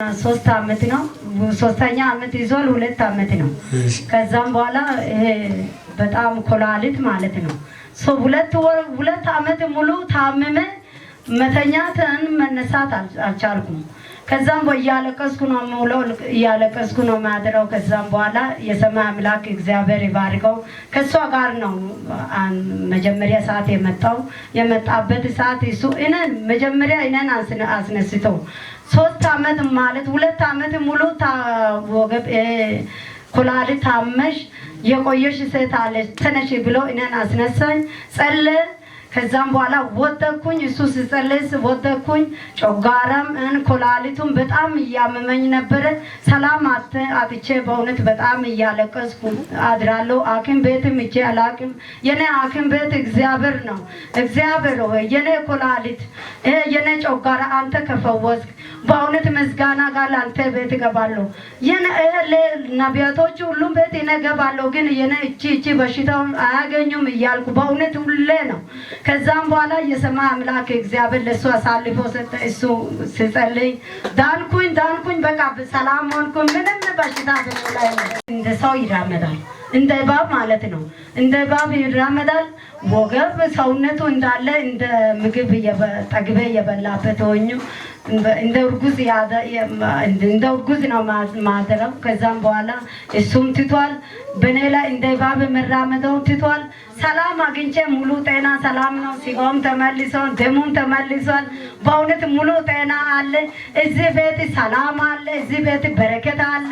3 አመት ነው። 3ኛ አመት ይዟል 2 አመት ነው። ከዛም በኋላ በጣም ኮላሊት ማለት ነው። ሁለት አመት ሙሉ ታመመ። መተኛትን መነሳት አልቻልኩም። ከዛም በያለቀስኩ ነው ሙሉው ያለቀስኩ ነው ማድረው። ከዛም በኋላ የሰማይ አምላክ እግዚአብሔር ይባርከው ከሷ ጋር ነው መጀመሪያ ሰዓት የመጣበት ሰዓት እሱ እነን መጀመሪያ እነን አስነስተው 3 አመት ማለት 2 አመት ሙሉ ወገብ ኮላሊት ታመሽ የቆየሽ ሴት አለች ተነሽ ብሎ እነን አስነሳኝ ጸለ። ከዛም በኋላ ወደኩኝ እሱ ሲጸልስ ወደኩኝ። ጮጋራም ኮላሊቱን በጣም ያመመኝ ነበር። ሰላም አጥቼ በእውነት በጣም ያለቀስኩ አድራለሁ። አኪም ቤትም እጄ አላቅም። የኔ አኪም ቤት እግዚአብሔር ነው። እግዚአብሔር ሆይ የኔ ኮላሊት የኔ ጮጋራ አንተ ከፈወስክ በእውነት ምስጋና ጋር አንተ ቤት ገባለሁ። የኔ ነቢያቶች ሁሉም ቤት ይነገባለሁ። ግን የኔ እቺ በሽታው አያገኙም እያልኩ በእውነት ሁሌ ነው። ከዛም በኋላ የሰማይ አምላክ እግዚአብሔር ለሱ አሳልፎ ሰጠ። እሱ ሲጸልይ ዳንኩኝ በቃ ሰላም ሆንኩኝ። ምንም በሽታ በላይ እንደ ሰው ይራመዳል። እንደ እባብ ማለት ነው። እንደ እባብ ይራመዳል። ወገብ ሰውነቱ እንዳለ እንደ ምግብ ጠግቤ የበላበት ሆኜ እንደ እርጉዝ ነው ማደረው። ከዛም በኋላ እሱም ትቷል። በኔ ላይ እንደ እባብ መራመደው ትቷል። ሰላም አግኝቼ ሙሉ ጤና ሰላም ነው። ሲጋውም ተመልሷል፣ ደሙም ተመልሷል። በእውነት ሙሉ ጤና አለ። እዚህ ቤት ሰላም አለ። እዚህ ቤት በረከት አለ።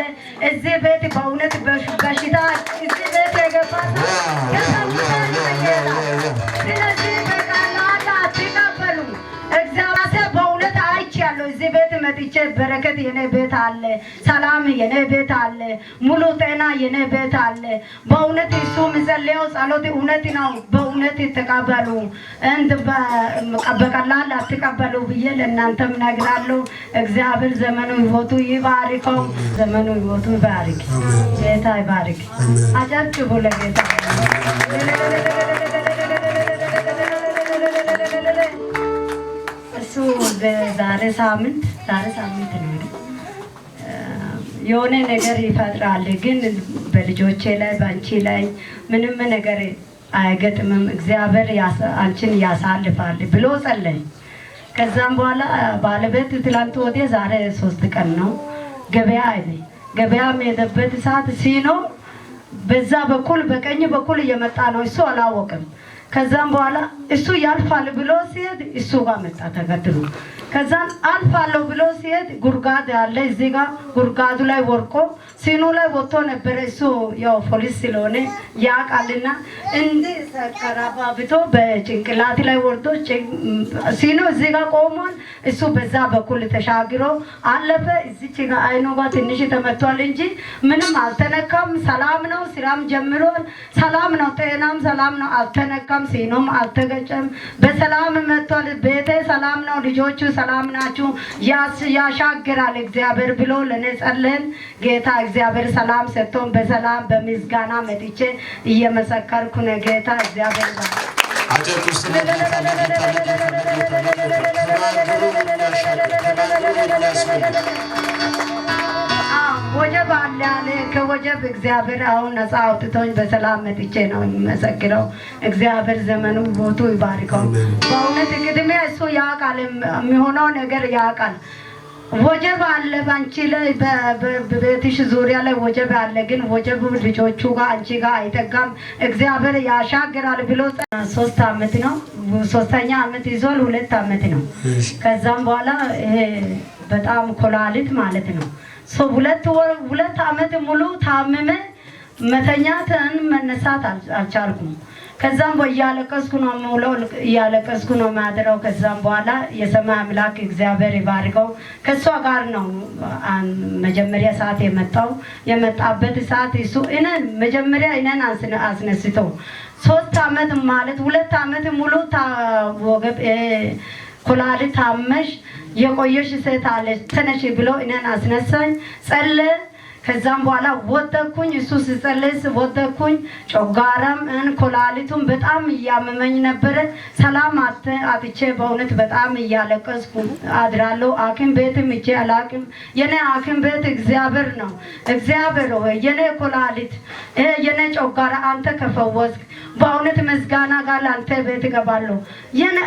እዚህ ቤት በእውነት በሽታ እዚህ ቤት የገባ ስለዚህ በቃላታ አትቀበሉ። እግዚአብሔር በእውነት አይቻለሁ። እዚህ ቤት መጥቼ በረከት የኔ ቤት አለ፣ ሰላም የኔ ቤት አለ፣ ሙሉ ጤና የኔ ቤት አለ። በእውነት እሱ ምጸልየው ጸሎት እውነት ነው። በእውነት ተቀበሉ። በቀላል አትቀበሉ ብዬ ለእናንተም ነግራለሁ። እግዚአብሔር ዘመኑ ህይወቱ ይባርከው። ዘመኑ ህይወቱ ይባርክ። ጌታ ይባርክ። አጨብጭቡ ለጌታ። እሱ ዛሬ ሳምንት ነው የሆነ ነገር ይፈጥራል። ግን በልጆቼ ላይ በአንቺ ላይ ምንም ነገር አይገጥምም፣ እግዚአብሔር አንቺን ያሳልፋል ብሎ ጸለይ። ከዛም በኋላ ባለቤት ትላንት ወዲያ ዛሬ 3 ቀን ነው ገበያ አይደል ገበያ የሄደበት ሰዓት ሲኖ በዛ በኩል በቀኝ በኩል እየመጣ ነው። እሱ አላወቅም። ከዛም በኋላ እሱ ያልፋል ብሎ ሲሄድ እሱ ጋር መጣ ተከትሎ። ከዛም አልፋለሁ ብሎ ሲሄድ ጉርጋድ ያለ እዚህ ጋር ጉርጋዱ ላይ ወርቆ ሲኑ ላይ ወጥቶ ነበር። እሱ ያው ፖሊስ ስለሆነ ያቃልና እንዴ ሰከራባብቶ በጭንቅላት ላይ ወርዶ ሲኑ እዚህ ጋር ቆሟል። እሱ በዛ በኩል ተሻግሮ አለፈ። እዚች ጋር አይኑ ጋር ትንሽ ተመቷል እንጂ ምንም አልተነካም። ሰላም ነው። ስራም ጀምሯል። ሰላም ነው። ጤናም ሰላም ነው። አልተነካም። ሲኑም አልተገጨም። በሰላም መጥቷል። ቤቴ ሰላም ነው። ልጆቹ ሰላም ናችሁ። ያሻግራል እግዚአብሔር ብሎ ለኔ ጸለን ጌታ እግዚአብሔር ሰላም ሰጥቶን በሰላም በምስጋና መጥቼ እየመሰከርኩ ነው። ጌታ እግዚአብሔር ወጀብ አለ ያለ ከወጀብ እግዚአብሔር አሁን ነፃ አውጥቶኝ በሰላም መጥቼ ነው የሚመሰክረው። እግዚአብሔር ዘመኑ ቦቱ ይባርከው። በእውነት ቅድሚያ እሱ ያውቃል፣ የሚሆነው ነገር ያውቃል። ወጀብ አለ ባንቺ ላይ በቤትሽ ዙሪያ ላይ ወጀብ አለ። ግን ወጀቡ ልጆቹ ጋር አንቺ ጋር አይጠጋም። እግዚአብሔር ያሻግራል ብሎ 3 አመት ነው። 3ኛ አመት ይዟል 2 አመት ነው። ከዛም በኋላ በጣም ኮላሊት ማለት ነው። 2 አመት ሙሉ ታመመ። መተኛትን መነሳት አልቻልኩም። ከዛም በያለቀስኩ ነው ሙሉው ያለቀስኩ ነው ማድረው። ከዛም በኋላ የሰማይ አምላክ እግዚአብሔር ይባርከው ከሷ ጋር ነው መጀመሪያ ሰዓት የመጣበት ሰዓት እሱ እነን መጀመሪያ እነን አስነስተው 3 አመት ማለት 2 አመት ሙሉ ወገብ ኮላሊት ታመሽ የቆየሽ ሴት አለች ተነሽ ብሎ እነን አስነሳኝ ጸለ። ከዛም በኋላ ወደኩኝ እሱ ሲጸልይ ወደኩኝ ጮጋራም ኮላሊቱም በጣም ያመመኝ ነበር ሰላም አጥቼ በእውነት በጣም ያለቀስኩ አድራለሁ ሐኪም ቤትም እጄ አላቅም የኔ ሐኪም ቤት እግዚአብሔር ነው እግዚአብሔር ሆይ የኔ ኮላሊት የኔ ጮጋራ አንተ ከፈወስክ በእውነት ምስጋና ጋር አንተ ቤት ገባለሁ የኔ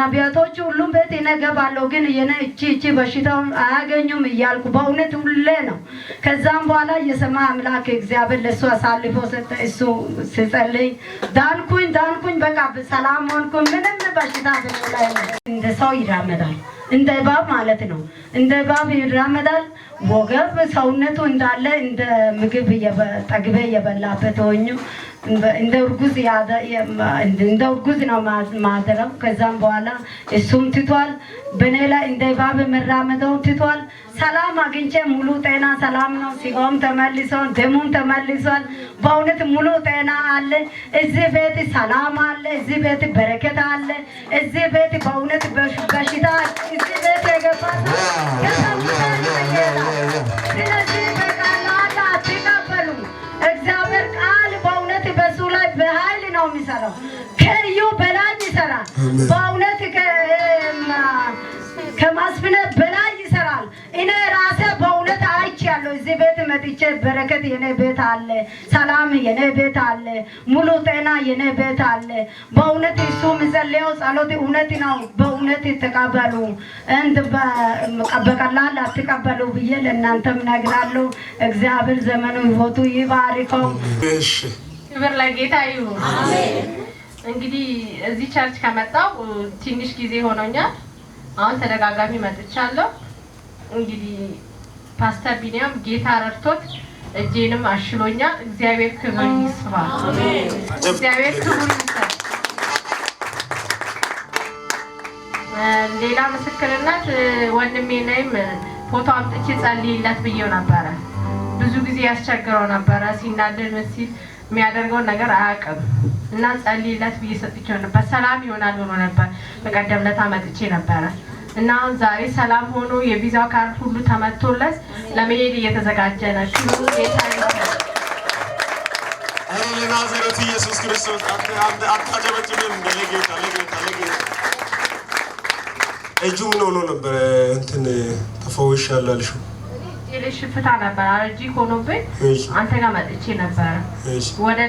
ነቢያቶች ሁሉም ቤት ይነገባለሁ ግን የኔ እቺ በሽታው አያገኙም ይያልኩ በእውነት ሁሌ ነው ከዛም በኋላ የሰማይ አምላክ እግዚአብሔር ለሱ አሳልፎ ሰጠ እሱ ሲጸልይ ዳንኩኝ በቃ በሰላም ሆንኩኝ ምንም በሽታ በላይ እንደ ሰው ይራመዳል እንደ እባብ ማለት ነው እንደ እባብ ይራመዳል ወገብ ሰውነቱ እንዳለ እንደ ምግብ ጠግቤ የበላበት ሆኜ እንደ እርጉዝ ነው ማደረው ከዛም በኋላ እሱም ትቷል በኔ ላይ እንደ እባብ መራመደው ትቷል ሰላም አግኝቼ ሙሉ ጤና ሰላም ነው ሲሆን ተመልሷል ደሙም ተመልሷል በእውነት ሙሉ ጤና አለ እዚህ ቤት ሰላም አለ እዚህ ቤት በረከት አለ እዚህ ቤት በእውነት በሽታ እዚህ ቤት የገባ ስለዚህ በቃላታ ተቀበሉ እግዚአብሔር ቃል በእውነት በሱ ላይ በኃይል ነው የሚሰራው ከዩ በላይ ይሰራል በእውነት ከማስፍነ በላይ ይሰራል እኔ ራሴ በእውነት አይቻለሁ እዚህ ቤት መጥቼ በረከት የኔ ቤት አለ ሰላም የኔ ቤት አለ ሙሉ ጤና የኔ ቤት አለ በእውነት እሱ ምጸልየው ጸሎት እውነት ነው በእውነት ተቀበሉ እንደ በቀላል አትቀበሉ ብዬ ለእናንተም ነግራለሁ እግዚአብሔር ዘመኑ ይወቱ ይባርከው እሺ ክብር ለጌታ ይሁን አሜን እንግዲህ እዚህ ቸርች ከመጣው ትንሽ ጊዜ ሆኖኛል አሁን ተደጋጋሚ መጥቻለሁ እንግዲህ ፓስተር ቢኒያም ጌታ ረድቶት እጄንም አሽሎኛል እግዚአብሔር ክብር ይስፋ አሜን እግዚአብሔር ክብር ይስፋ ሌላ ምስክርነት ወንድሜ ነይም ፎቶ አምጥቼ ጸልይለት ብዬው ነበር ብዙ ጊዜ ያስቸግረው ነበር ሲናደድ መስል የሚያደርገው ነገር አያውቅም እና ጸልይለት ብዬ ሰጥቼው ነበር ሰላም ይሆናል ብሎ ነበር በቀደም ለታ መጥቼ ነበር እና ዛሬ ሰላም ሆኖ የቪዛው ካርድ ሁሉ ተመቶለት ለመሄድ እየተዘጋጀ ነው ክብሩ ጌታ ይመስገን ለናዝሬቱ ኢየሱስ ክርስቶስ አታጨበጭብም ለጌታ እጁ ምን ሆኖ ነበር እንትን ተፈውሻለሁ አልሽው ሽፍታ ነበር አረጂ ሆኖብኝ አንተ ጋር መጥቼ ነበር ወደ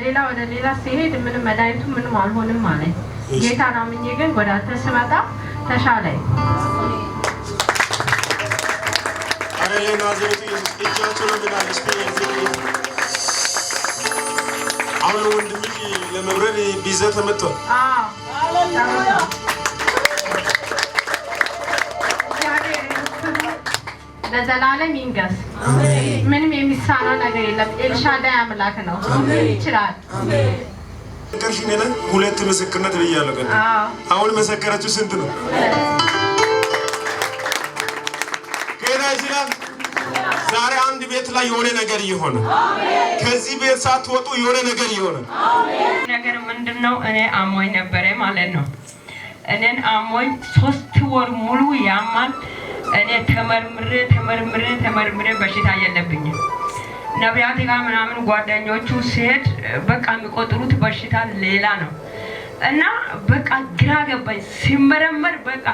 ሌላ ሲሄድ ምንም መድኃኒቱ ምንም አልሆንም ማለት ጌታን አምኜ ግን ወደ አንተ ስመጣ ተሻለኝ አረሌ ናዝሬቱ ኢየሱስ እጃቸው ነው ግን አልስፔንስ አሁን ወንድምሽ ለመብረር ቢዛ ተመቷል ሃሌሉያ ለዘላለም ይንገስ ምንም የሚሳነው ነገር የለም ኤልሻዳይ አምላክ ነው ይችላል ከርሽኔ ላይ ሁለት ምስክርነት ብያለሁ ግን አሁን መሰከራችሁ ስንት ነው ገና ይችላል ዛሬ አንድ ቤት ላይ የሆነ ነገር ይሆነ ከዚህ ቤት ሳትወጡ የሆነ ነገር ይሆነ ነገር ምንድነው እኔ አሞኝ ነበር ማለት ነው እኔን አሞኝ 3 ወር ሙሉ ያማል እኔ ተመርምሬ በሽታ የለብኝም ነቢያት ጋር ምናምን ጓደኞቹ ሲሄድ በቃ የሚቆጥሩት በሽታ ሌላ ነው እና በቃ ግራ ገባኝ ሲመረመር በቃ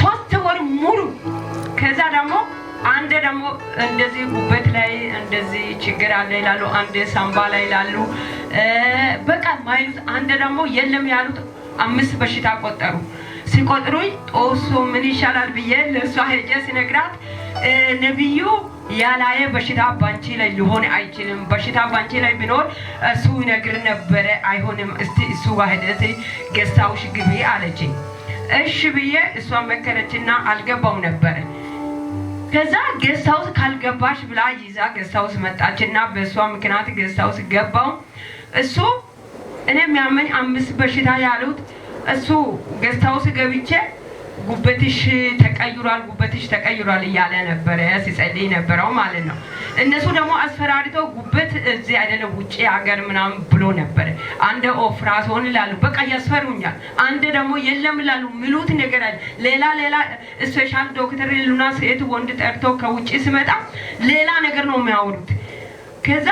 3 ወር ሙሉ ከዛ ደግሞ አንድ ደግሞ እንደዚህ ጉበት ላይ እንደዚህ ችግር አለ ይላሉ አንድ ሳምባ ላይ ይላሉ በቃ ማይሉት አንድ ደግሞ የለም ያሉት 5 በሽታ ቆጠሩ ሲቆጥሩኝ ጦሶ ምን ይሻላል ብዬ ለሷ ሄጄ ሲነግራት ነብዩ ያላየ በሽታ ባንቺ ላይ ሊሆን አይችልም በሽታ ባንቺ ላይ ቢኖር እሱ ይነግር ነበር አይሆንም እስቲ እሱ ጋር ሄደት ገስታውሽ ግቢ አለችኝ እሺ ብዬ እሷ መከረችና አልገባው ነበር ከዛ ገስታውስ ካልገባሽ ብላ ይዛ ገስታውስ መጣችና በሷ ምክንያት ገስታውስ ገባው እሱ እኔም ያመኝ 5 በሽታ ያሉት እሱ ገስታውስ ገብቼ ጉበትሽ ተቀይሯል እያለ ነበረ ሲጸልይ ነበረው ማለት ነው። እነሱ ደግሞ አስፈራሪተው ጉበት እዚህ አይደለም ውጪ ሀገር ምናምን ብሎ ነበር። አንደ ኦፕራሲዮን ይላሉ በቃ ያስፈሩኛል፣ አንደ ደግሞ የለም ይላሉ። ሚሉት ነገር አለ ሌላ ስፔሻል ዶክተር ሉና ሴት ወንድ ጠርቶ ከውጪ ሲመጣ ሌላ ነገር ነው የሚያወሩት። ከዛ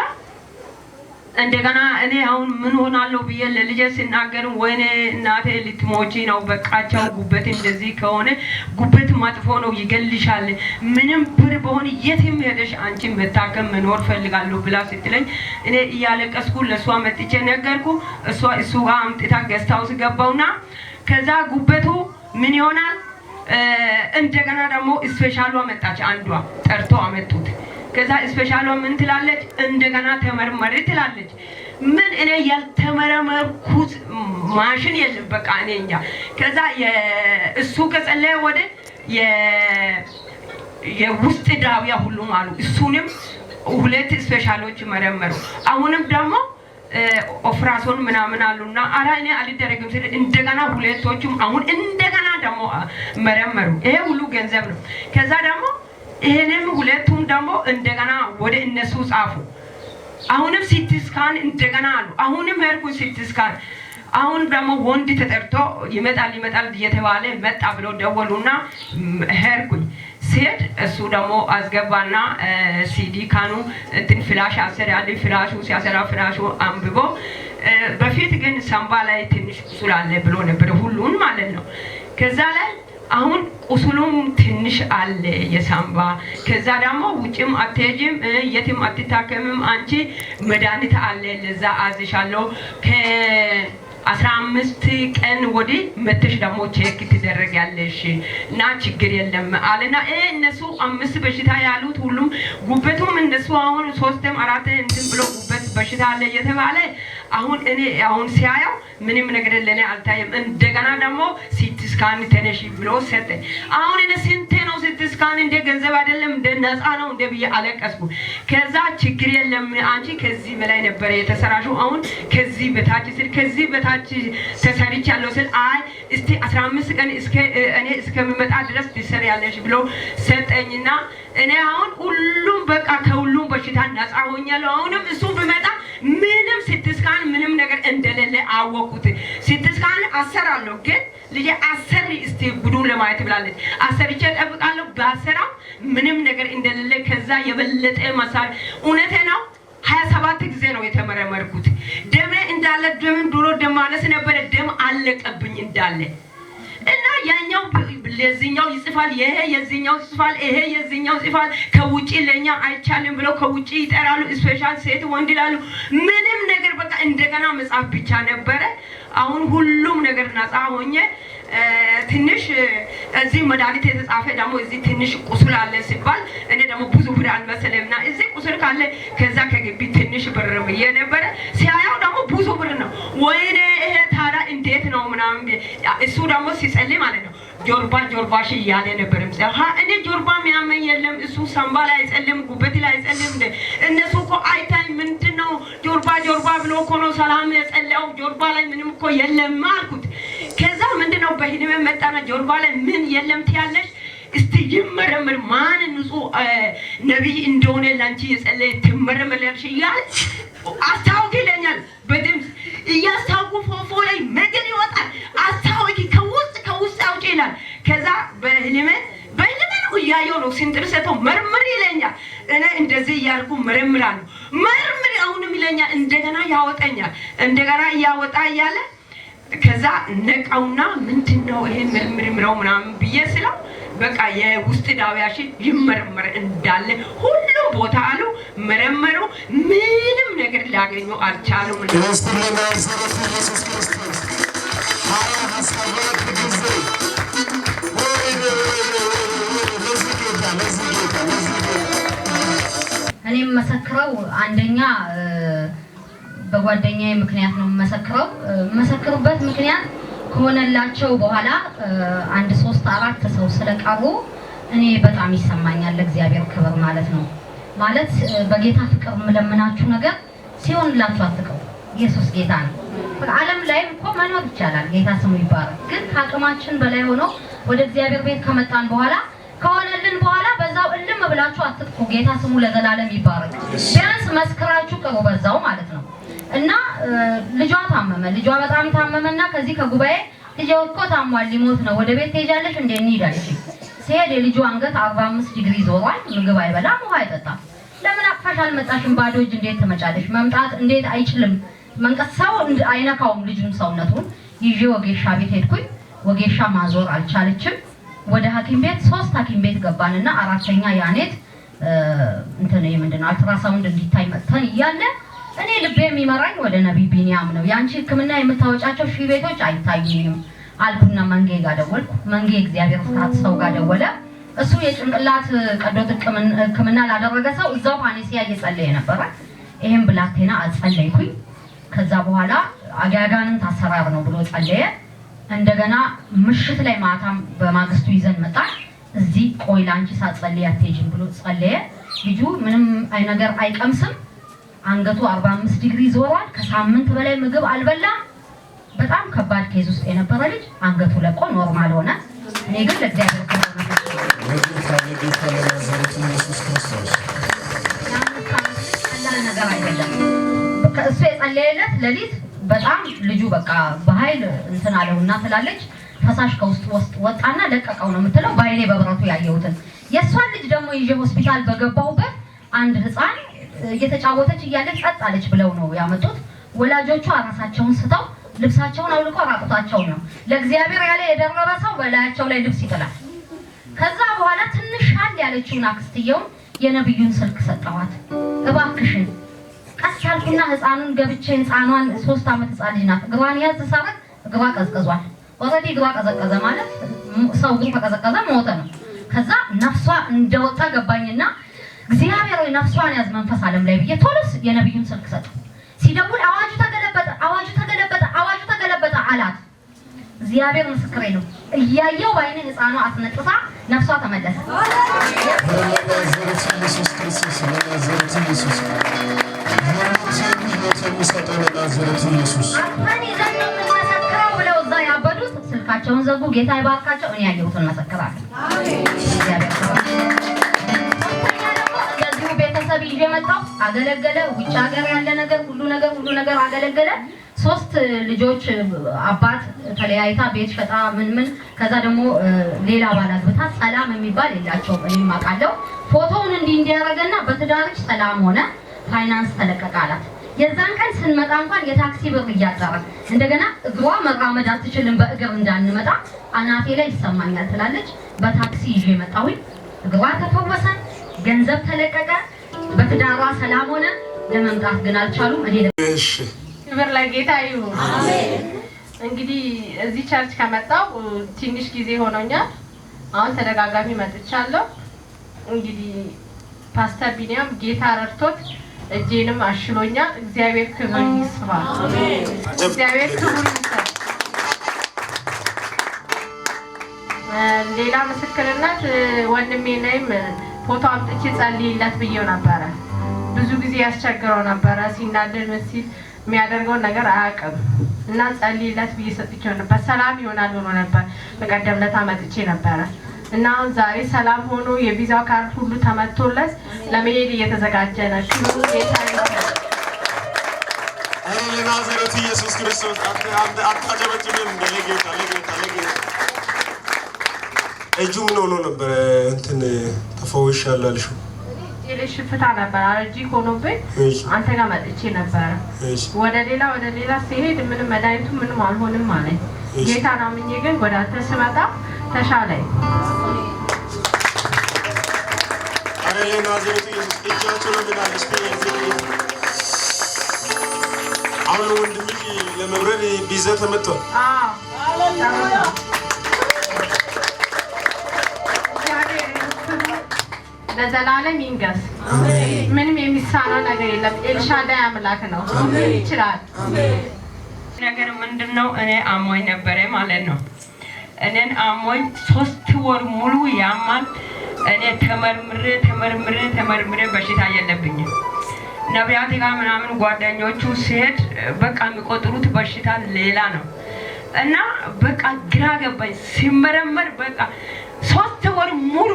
እንደገና እኔ አሁን ምን ሆናለሁ ብዬ ለልጄ ሲናገር ወይኔ እናቴ ልትሞቺ ነው በቃቸው፣ ጉበት እንደዚህ ከሆነ ጉበት መጥፎ ነው ይገልሻል፣ ምንም ብር በሆነ የትም ሄደሽ አንቺ መታከም መኖር ፈልጋለሁ ብላ ስትለኝ እኔ እያለቀስኩ ለሷ መጥቼ ነገርኩ። እሱ ጋር አምጥታ ገስታውስ ገባውና ከዛ ጉበቱ ምን ይሆናል እንደገና ደግሞ ስፔሻሏ መጣች፣ አንዷ ጠርቶ አመጡት። ከዛ ስፔሻሏ ምን ትላለች እንደገና ተመርመሪ ትላለች። ምን እኔ ያልተመረመርኩት ማሽን የለም በቃ እኔ እንጃ። ከዛ እሱ ከጸለየ ወደ የውስጥ ዳውያ ሁሉም አሉ። እሱንም 2 ስፔሻሎች መረመሩ። አሁንም ደግሞ ኦፕራሲዮን ምናምን አሉና አራ እኔ አልደረግም ሲል እንደገና 2ቶቹም አሁን እንደገና ደግሞ መረመሩ። ይሄ ሁሉ ገንዘብ ነው። ከዛ ደግሞ ይሄንም 2ቱም ደግሞ እንደገና ወደ እነሱ ጻፉ። አሁንም ሲቲ ስካን እንደገና አሉ። አሁንም ሄርኩን ሲቲ ስካን አሁን ደግሞ ወንድ ተጠርቶ ይመጣል እየተባለ መጣ ብሎ ደወሉና ሄርኩኝ ሲሄድ እሱ ደግሞ አስገባና ሲዲ ካኑ እንትን ፍላሽ አሰራል። ፍላሹ ሲያሰራ ፍላሹ አንብቦ በፊት ግን ሳምባ ላይ ትንሽ ቁስል አለ ብሎ ነበር ሁሉን ማለት ነው። ከዛ ላይ አሁን ቁስሉም ትንሽ አለ የሳምባ። ከዛ ደግሞ ውጭም አትሄጂም የትም አትታከምም አንቺ መድኃኒት አለ ለዛ አዝሻለሁ 15 ቀን ወዲህ መተሽ ደግሞ ቼክ ትደረጊያለሽ እና ችግር የለም አለና እነሱ 5 በሽታ ያሉት ሁሉም ጉበቱም እነሱ አሁን 3ም 4 እንትን ብሎ ጉበት በሽታ አለ የተባለ አሁን እኔ አሁን ሲያየው ምንም ነገር ለኔ አልታየም። እንደገና ደግሞ ሲቲ ስካን ተነሽ ብሎ ሰጠ። አሁን እኔ ስንቴ ነው ሲቲ ስካን እንደ ገንዘብ አይደለም እንደ ነፃ ነው እንደ ብዬ አለቀስኩ። ከዛ ችግር የለም አንቺ ከዚህ በላይ ነበር የተሰራሽው አሁን ከዚህ በታች ስል ከዚህ በታች ተሰርቻለሁ ስል አይ እስቲ 15 ቀን እኔ እስከሚመጣ ድረስ ትሰሪያለሽ ብሎ ሰጠኝና እኔ አሁን ሁሉም በቃ ከሁሉም በሽታ ነፃ ሆኛለሁ። አሁንም እሱ ቢመጣ ምንም ሲቲ ስካን ምንም ነገር እንደሌለ አወቁት። ሲቲ ስካን አሰራለሁ ግን ልጄ አሰሪ እስቲ ጉዱን ለማየት ብላለች። አሰርቼ ጠብቃለሁ ባሰራ ምንም ነገር እንደሌለ ከዛ የበለጠ ማሳር እውነቴ ነው። 27 ጊዜ ነው የተመረመርኩት። ደም እንዳለ ደም ድሮ ደም ማነስ ነበር ደም አለቀብኝ እንዳለ እና ያኛው ለዚህኛው ይጽፋል ይሄ የዚህኛው ይጽፋል ይሄ የዚህኛው ይጽፋል። ከውጪ ለኛ አይቻልም ብለው ከውጪ ይጠራሉ። ስፔሻል ሴት ወንድ ይላሉ። ምንም ነገር በቃ እንደገና መጻፍ ብቻ ነበረ። አሁን ሁሉም ነገር ነፃ ሆኜ ትንሽ እዚህ መድኃኒት የተጻፈ ደግሞ እዚህ ትንሽ ቁስል አለ ሲባል እኔ ደግሞ ብዙ ብር አልመሰለምና እዚህ ቁስል ካለ ከዛ ከግቢ ትንሽ ብር ብዬ ነበረ። ሲያየው ደግሞ ብዙ ብር ነው። ወይኔ ይሄ ታዲያ እንዴት ነው ምናምን እሱ ደግሞ ሲጸልይ ማለት ነው ጆርባሽ እያለ ነበርም እኔ ጆርባ የሚያመኝ የለም። እሱ ሳምባ ላይ አይጸልም ጉበት ላይ አይጸልም። እነሱ እኮ አይታይ ምንድነው ጆርባ ብሎ እኮ ነው ሰላም የጸለየው ጆርባ ላይ ምንም እኮ የለም አልኩት። ከዛ ምንድነው በህልሜ መጣና ጆርባ ላይ ምን የለም ትያለሽ እስቲ ይመረመር ማን ንጹህ ነብይ እንደሆነ ላንቺ የጸለየ ትመረመሪያለሽ እያለ አስታውቂ ይለኛል። በድምፅ እያስታውቁ ፎፎ ላይ ነገር ይወጣል። አስታውቂ ከውስጥ አውጪ ይላል። ከዛ በህልሜ ነው እያየሁ ነው ሲንጥርሰተው መርምር ይለኛል። እኔ እንደዚህ እያልኩ መርምራለሁ። መርምር አሁንም ይለኛል። እንደገና ያወጣኛል። እንደገና እያወጣ እያለ ከዛ ነቃውና ምንድነው ይሄ ምርምረው ምናምን ብዬ ስለው በቃ የውስጥ ዳውያሽ ይመረመር እንዳለ ሁሉም ቦታ አሉ መረመሩ። ምንም ነገር ሊያገኙ አልቻሉም። እኔም መሰክረው አንደኛ በጓደኛዬ ምክንያት ነው መሰክሩበት ምክንያት ከሆነላቸው በኋላ 1 3 4 ሰው ስለቀሩ እኔ በጣም ይሰማኛል። ለእግዚአብሔር ክብር ማለት ነው። ማለት በጌታ ፍቅር መለመናችሁ ነገር ሲሆንላችሁ አትቀሩ። ኢየሱስ ጌታ ነው። ዓለም ላይም እኮ መኖር ይቻላል። ጌታ ስሙ ይባረክ። ግን ከአቅማችን በላይ ሆኖ ወደ እግዚአብሔር ቤት ከመጣን በኋላ ከሆነልን በኋላ በዛው እልም ብላችሁ አትጥፉ። ጌታ ስሙ ለዘላለም ይባረክ። ቢያንስ መስክራችሁ ቅሩ በዛው ማለት ነው። እና ልጇ ታመመ። ልጇ በጣም ታመመና ከዚህ ከጉባኤ ልጇ እኮ ታሟል ሊሞት ነው፣ ወደ ቤት ትሄጃለሽ እንዴ እንሂዳለሽ። ሲሄድ የልጁ አንገት 45 ዲግሪ ዞሯል። ምግብ አይበላም፣ ውሃ አይጠጣም። ለምን አቅፋሽ አልመጣሽም? ባዶ እጅ እንዴት ትመጫለሽ? መምጣት እንዴት አይችልም? መንቀሳው አይነካውም ልጁን ሰውነቱን። ይዤ ወጌሻ ቤት ሄድኩኝ። ወጌሻ ማዞር አልቻለችም። ወደ ሐኪም ቤት 3 ሐኪም ቤት ገባንና አራተኛ ያኔት እንትን ምንድነው አልትራሳውንድ እንዲታይ መጥተን እያለ እኔ ልቤ የሚመራኝ ወደ ነብይ ቢኒያም ነው። ያንቺ ህክምና የምታወጫቸው ሺህ ቤቶች አይታዩኝም አልኩና መንጌ ጋር ደወልኩ። መንጌ እግዚአብሔር ሰው ጋር ደወለ። እሱ የጭንቅላት ቀዶ ህክምና ላደረገ ሰው እዛው ፓኔሲያ እየጸለየ ነበር። ይሄን ብላቴና አጸለይኩኝ። ከዛ በኋላ አጋጋንን ታሰራር ነው ብሎ ጸለየ። እንደገና ምሽት ላይ ማታም በማግስቱ ይዘን መጣ። እዚህ ቆይ ላንቺ ሳጸልይ አትሄጂም ብሎ ጸለየ። ልጁ ምንም አይ ነገር አይቀምስም። አንገቱ 45 ዲግሪ ዞሯል። ከሳምንት በላይ ምግብ አልበላም። በጣም ከባድ ኬዝ ውስጥ የነበረ ልጅ አንገቱ ለቆ ኖርማል ሆነ። እኔ ግን ለእግዚአብሔር ነገር አይደለም። ከእሱ የጸለየለት ሌሊት በጣም ልጁ በቃ በኃይል እንትን አለውና ትላለች ፈሳሽ ከውስጥ ወጣና ለቀቀው ነው የምትለው። ባይኔ በብረቱ ያየሁትን የሷን ልጅ ደግሞ ይዤ ሆስፒታል በገባሁበት አንድ ህፃን እየተጫወተች እያለች ጸጥ አለች ብለው ነው ያመጡት። ወላጆቿ ራሳቸውን ስተው ልብሳቸውን አውልቆ ራቁታቸው ነው። ለእግዚአብሔር ያለ የደረበ ሰው በላያቸው ላይ ልብስ ይጥላል። ከዛ በኋላ ትንሽ ሻል ያለችውን አክስትየውን የነብዩን ስልክ ሰጠዋት። እባክሽን ቀስ አልኩና ህፃኑን ገብቼ ህፃኗን 3 ዓመት ህፃን ልጅ ናት። እግሯን ያዝ ሳረግ እግሯ ቀዝቅዟል። ኦልሬዲ እግሯ ቀዘቀዘ ማለት ሰው እግሩ ከቀዘቀዘ ሞተ ነው። ከዛ ነፍሷ እንደወጣ ገባኝና እግዚአብሔር ወይ ነፍሷን ያዝ መንፈስ ዓለም ላይ ብዬ ቶሎስ የነብዩን ስልክ ሰጠው። ሲደውል አዋጁ ተገለበጠ፣ አዋጁ ተገለበጠ፣ አዋጁ ተገለበጠ አላት። እግዚአብሔር ምስክሬ ነው። እያየው ባይኔ ህፃኗ አስነጥሳ ነፍሷ ተመለሰ። ስልካቸውን ዘጉ። ጌታ ይባርካቸው። እኔ ያየሁትን መሰክራለሁ። እንደዚሁ ቤተሰብ ይዤ መጣሁ። አገለገለ። ውጭ ሀገር ያለ ነገር ሁሉ ነገር አገለገለ። 3 ልጆች አባት ተለያይታ ቤት ሸጣ ምን ከዛ ደግሞ ሌላ ባላግብታ ሰላም የሚባል የላቸውም። እኔም አውቃለሁ። ፎቶውን እንዲያረጋና በትዳርች ሰላም ሆነ። ፋይናንስ ተለቀቀ አላት። የዛን ቀን ስንመጣ እንኳን የታክሲ ብር እያጠረ እንደገና እግሯ መራመድ አትችልም። በእግር እንዳንመጣ አናቴ ላይ ይሰማኛል ትላለች። በታክሲ ይዤ መጣሁኝ። እግሯ ተፈወሰ፣ ገንዘብ ተለቀቀ፣ በትዳሯ ሰላም ሆነ። ለመምጣት ግን አልቻሉም። እሺ ክብር ለጌታ ይሁን። አሜን። እንግዲህ እዚህ ቸርች ከመጣው ትንሽ ጊዜ ሆኖኛል። አሁን ተደጋጋሚ መጥቻለሁ። እንግዲህ ፓስተር ቢኒያም ጌታ ረድቶት እጄንም አሽሎኛል። እግዚአብሔር ክብር ይስፋ። አሜን። እግዚአብሔር ክብር ይስፋ። ሌላ ምስክርነት ወንድሜ ነይም ፎቶ አምጥቼ ጸልይለት ብዬው ነበረ። ብዙ ጊዜ ያስቸግረው ነበረ። ሲናደድ መስል የሚያደርገውን ነገር አያውቅም እና ጸልይለት ብዬ ሰጥቼው ነበር። ሰላም ይሆናል ብሎ ነበር። በቀደም ዕለት መጥቼ ነበረ እና ዛሬ ሰላም ሆኖ የቪዛው ካርድ ሁሉ ተመቶለት ለመሄድ እየተዘጋጀ ነው። ጌታ ይመስገን። ለናዝሬቱ ኢየሱስ ክርስቶስ አታጨበጭብም። ለጌታ እጁ ምን ሆኖ ነበር? እንትን ተፈውሻለሁ አልሽው? ሽፍታ ነበር አለርጂ ሆኖብኝ አንተ ጋር መጥቼ ነበረ። ወደ ሌላ ሲሄድ ምንም መድኃኒቱ ምንም አልሆንም አለኝ። ጌታ ናምኜ ግን ወደ አንተ ስመጣ ተሻለኝ። አሬ ናዝሬቱ ኢየሱስ እጃቸው ለምናል አሁን ወንድምሽ ለመብረር ቢዛ ተመቷል። ለዘላለም ይንገስ። ምንም የሚሳነው ነገር የለም። ኤልሻዳይ አምላክ ነው። ይችላል። ነገር ምንድነው? እኔ አሞኝ ነበረ ማለት ነው። እኔን አሞኝ 3 ወር ሙሉ ያማል። እኔ ተመርምሬ በሽታ የለብኝም። ነቢያት ጋር ምናምን ጓደኞቹ ሲሄድ በቃ የሚቆጥሩት በሽታ ሌላ ነው እና በቃ ግራ ገባኝ ሲመረመር በቃ 3 ወር ሙሉ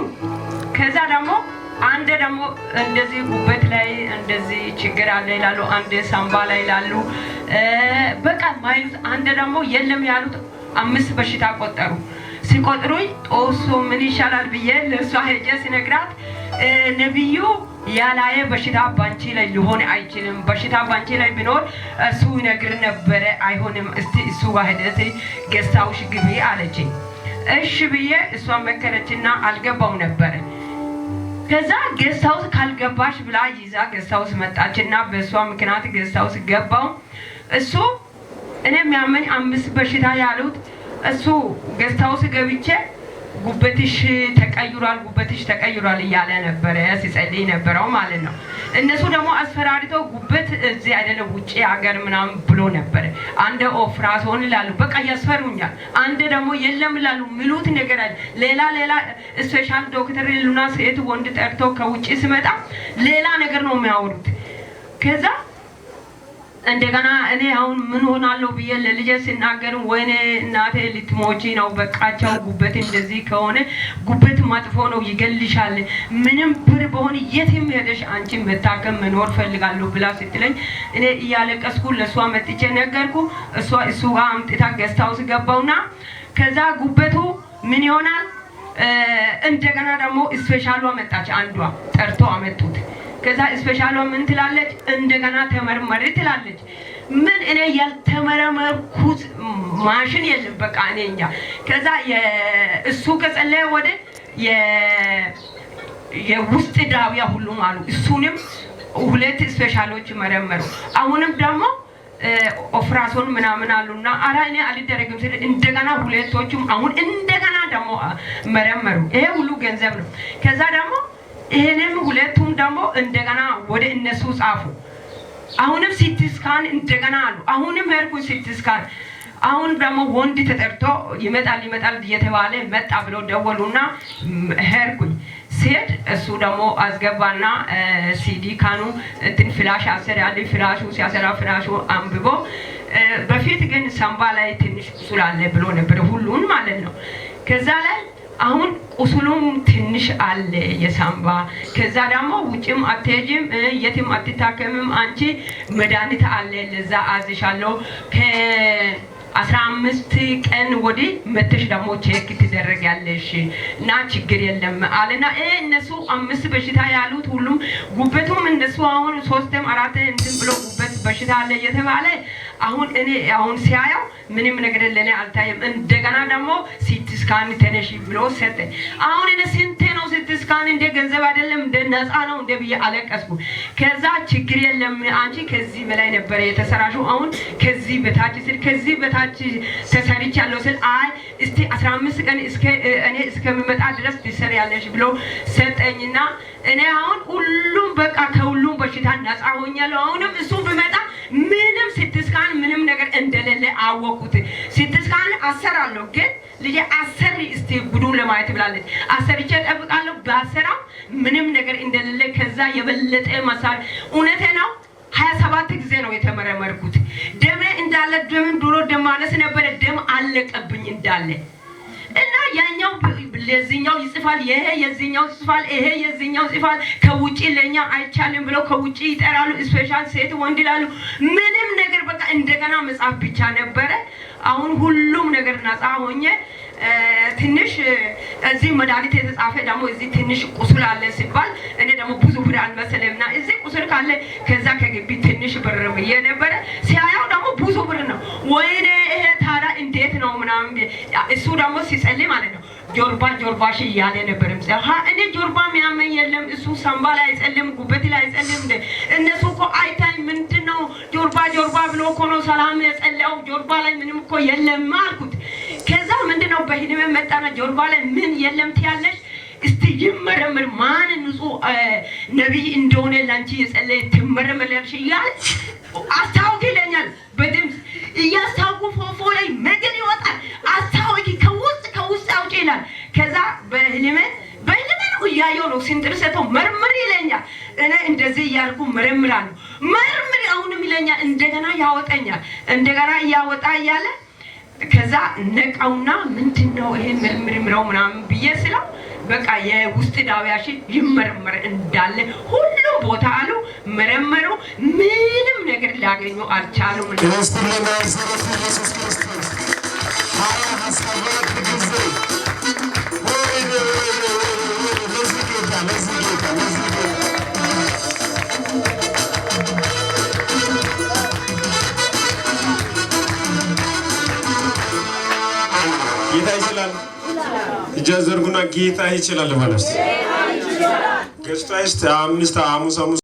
ከዛ ደግሞ አንድ ደግሞ እንደዚህ ጉበት ላይ እንደዚህ ችግር አለ ይላሉ አንድ ሳምባ ላይ ይላሉ በቃ ማይሉት አንድ ደግሞ የለም ያሉት 5 በሽታ ቆጠሩ ሲቆጥሩኝ ጦሶ ምን ይሻላል ብዬ ለሷ ሄጄ ሲነግራት ነብዩ ያላየ በሽታ ባንቺ ላይ ሊሆን አይችልም በሽታ ባንቺ ላይ ቢኖር እሱ ይነግር ነበር አይሆንም እስቲ እሱ ዋህደት ገስታውሽ ግቢ አለችኝ እሺ ብዬ እሷ መከረችና አልገባው ነበር ከዛ ገስታውስ ካልገባሽ ብላ ይዛ ገስታውስ መጣችና በሷ ምክንያት ገስታውስ ገባው እሱ እኔ የሚያመኝ 5 በሽታ ያሉት እሱ ገስታውስ ገብቼ ጉበትሽ ተቀይሯል እያለ ነበር ሲጸልይ ነበረው ማለት ነው እነሱ ደግሞ አስፈራሪተው ጉበት እዚህ አይደለም ውጪ ሀገር ምናምን ብሎ ነበር አንደ ኦፕራሲዮን ይላሉ በቃ ያስፈሩኛል አንደ ደግሞ የለም ይላሉ ምሉት ነገር አለ ሌላ ስፔሻል ዶክተር ሉና ሴት ወንድ ጠርቶ ከውጪ ሲመጣ ሌላ ነገር ነው የሚያወሩት ከዛ እንደገና እኔ አሁን ምን ሆናለሁ ብዬ ለልጄ ሲናገር ወይኔ እናቴ ልትሞቺ ነው በቃቸው ጉበት እንደዚህ ከሆነ ጉበት ማጥፎ ነው ይገልሻል ምንም ብር በሆነ የትም ሄደሽ አንቺ መታከም መኖር ፈልጋለሁ ብላ ስትለኝ እኔ እያለቀስኩ ለሷ መጥቼ ነገርኩ እሱ ጋር አምጥታ ገስታውስ ገባውና ከዛ ጉበቱ ምን ይሆናል እንደገና ደግሞ ስፔሻሏ መጣች አንዷ ጠርቶ አመጡት ከዛ ስፔሻሏ ምን ትላለች እንደገና ተመርመሪ ትላለች ምን እኔ ያልተመረመርኩት ማሽን የለም በቃ እኔ እንጃ ከዛ እሱ ከጸለየ ወደ የውስጥ ዳብያ ሁሉም አሉ እሱንም 2 ስፔሻሎች መረመሩ አሁንም ደግሞ ኦፕራሲዮን ምናምን አሉና አራ እኔ አልደረግም ሲል እንደገና 2ቶቹም አሁን እንደገና ደግሞ መረመሩ ይሄ ሁሉ ገንዘብ ነው ከዛ ደግሞ ይሄንም 2ቱም ደግሞ እንደገና ወደ እነሱ ጻፉ አሁንም ሲቲ ስካን እንደገና አሉ አሁንም ሄርኩ ሲቲ ስካን አሁን ደግሞ ወንድ ተጠርቶ ይመጣል እየተባለ መጣ ብሎ ደወሉና ሄርኩኝ ሲሄድ እሱ ደግሞ አስገባና ሲዲ ካኑ እንትን ፍላሽ አሰራሊ ፍላሹ ሲያሰራ ፍላሹ አንብቦ በፊት ግን ሳምባ ላይ ትንሽ ቁስል አለ ብሎ ነበር ሁሉን ማለት ነው ከዛ ላይ አሁን ቁስሉም ትንሽ አለ የሳምባ ከዛ ደግሞ ውጭም አትሄጂም የትም አትታከምም አንቺ መድኃኒት አለ ለዛ አዝሻለሁ ከ15 ቀን ወዲህ መተሽ ደግሞ ቼክ ትደረጊያለሽ እና ችግር የለም አለና እነሱ 5 በሽታ ያሉት ሁሉም ጉበቱም እነሱ አሁን 3 4 እንትን ብሎ ጉበት በሽታ አለ የተባለ አሁን እኔ አሁን ሲያየው ምንም ነገር ለኔ አልታየም እንደገና ደግሞ ሲቲ ስካን ተነሽ ብሎ ሰጠ አሁን እኔ ስንቴ ነው ሲቲ ስካን እንደ ገንዘብ አይደለም እንደ ነፃ ነው እንደ ብዬ አለቀስኩ ከዛ ችግር የለም አንቺ ከዚህ በላይ ነበር የተሰራሽው አሁን ከዚህ በታች ተሰርቻለሁ ስል አይ እስቲ 15 ቀን እኔ እስከምመጣ ድረስ ትሰሪያለሽ ብሎ ሰጠኝና እኔ አሁን ሁሉም በቃ ከሁሉም በሽታ ነፃ ሆኛለሁ አሁንም እሱ በመጣ ምንም ሲቲ ስካን ምንም ነገር እንደሌለ አወቁት ሲቲ ስካን አሰራለሁ ግን ልጄ አሰሪ እስቲ ጉዱን ለማየት ብላለች አሰርቼ ጠብቃለሁ ባሰራ ምንም ነገር እንደሌለ ከዛ የበለጠ ማሳር እውነቴ ነው 27 ጊዜ ነው የተመረመርኩት ደም እንዳለ ደም ድሮ ደም ማለት ነበር ደም አለቀብኝ እንዳለ እና ያኛው ለዚህኛው ይጽፋል ይሄ የዚህኛው ይጽፋል ይሄ የዚህኛው ይጽፋል ከውጪ ለኛ አይቻልም ብለው ከውጪ ይጠራሉ ስፔሻል ሴት ወንድ ይላሉ ምንም ነገር በቃ እንደገና መጻፍ ብቻ ነበር አሁን ሁሉም ነገር ነፃ ሆኜ ትንሽ እዚህ መድኃኒት የተጻፈ ደግሞ እዚህ ትንሽ ቁስል አለ ሲባል እኔ ደግሞ ብዙ ብር አልመሰለምና እዚህ ቁስል ካለ ከዛ ከግቢ ትንሽ ብር የነበረ ሲያየው ደግሞ ብዙ ብር ነው ወይኔ ይሄ ታዲያ እንዴት ነው ምናምን እሱ ደግሞ ሲጸልይ ማለት ነው ጆርባሽ እያለ ነበርም እኔ ጆርባ የሚያመኝ የለም እሱ ሳምባ ላይ አይጸልም ጉበት ላይ አይጸልም እነሱ እኮ አይታይ ምንድነው ጆርባ ብሎ እኮ ነው ሰላም የጸለየው ጆርባ ላይ ምንም እኮ የለም አልኩት ከዛ ምንድነው በህልሜ መጣና ጆርባ ላይ ምን የለም ትያለሽ እስቲ ይመረምር ማን ንጹህ ነብይ እንደሆነ ላንቺ የጸለየ ትመረምርልሽ ይላል አስታውቂ ይለኛል በድምጽ እያስታውቁ ፎፎ ላይ መገን ይወጣል አስታውቂ ከውስጥ አውጪ ይላል ከዛ በህልሜ ነው ያየው ነው ሲንጥርሰተው መርምር ይለኛል እኔ እንደዚህ እያልኩ መረምራለሁ። መርምር አሁንም ይለኛል፣ እንደገና ያወጣኛል። እንደገና እያወጣ እያለ ከዛ ነቃውና ምንድነው ይሄ ምርምረው ምናምን ብዬ ስለው በቃ የውስጥ ዳውያሽን ይመረመር እንዳለ ሁሉም ቦታ አሉ። መረመሩ፣ ምንም ነገር ሊያገኙ አልቻሉም። ጌታ ይችላል። እጃዘርጉና ጌታ ይችላል ማለት ነው። ገስታይስት 5 ሐሙስ